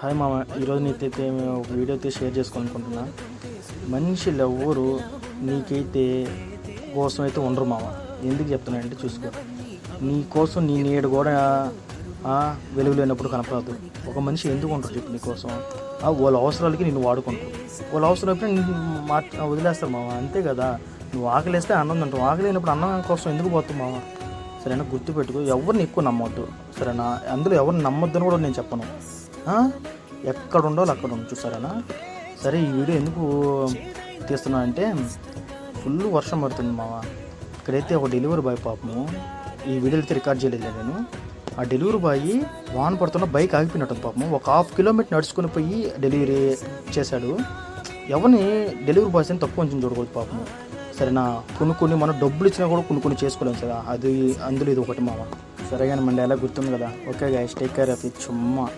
Hi మామ, ఈరోజు నీకైతే మేము ఒక వీడియో అయితే షేర్ చేసుకోవాలనుకుంటున్నా. మనుషులు ఎవ్వరు నీకైతే కోసం అయితే ఉండరు మామ. ఎందుకు చెప్తున్నానంటే చూసుకో, నీ కోసం నీ నీడ కూడా వెలుగు లేనప్పుడు కనపడదు. ఒక మనిషి ఎందుకు ఉంటారు చెప్పు నీకోసం? వాళ్ళ అవసరాలకి నిన్ను వాడుకుంటారు, వాళ్ళ అవసరం అయిపోయి వదిలేస్తారు మామ. అంతే కదా, నువ్వు ఆకలిస్తే అన్నం తింటావు, ఆకలి అయినప్పుడు అన్నం కోసం ఎందుకు పోతావు మామ? సరేనా, గుర్తుపెట్టుకో, ఎవరిని ఎక్కువ నమ్మొద్దు సరేనా. అందులో ఎవరిని నమ్మొద్దని కూడా నేను చెప్పను. ఎక్కడ ఉండాలో అక్కడ ఉంచు సరేనా. సరే, ఈ వీడియో ఎందుకు తీస్తున్నా అంటే ఫుల్ వర్షం పడుతుంది మామ. ఇక్కడైతే ఒక డెలివరీ బాయ్ పాపము, ఈ వీడియో అయితే రికార్డ్ చేయలేదు నేను. ఆ డెలివరీ బాయ్ వాన పడుతున్న బైక్ ఆగిపోయినట్టు పాపము. ఒక 1/2 కిలోమీటర్ నడుచుకుని పోయి డెలివరీ చేశాడు. ఎవరిని డెలివరీ బాయ్స్ అని తక్కువ కొంచెం చూడకూడదు పాపము సరేనా. కొన్ని మనం డబ్బులు ఇచ్చినా కూడా కొన్ని చేసుకోలేము కదా, అది అందులో ఇది ఒకటి మామ. సరే కానీ మండి ఎలా గుర్తుంది కదా. Okay guys, take care of it. చుమ్మా.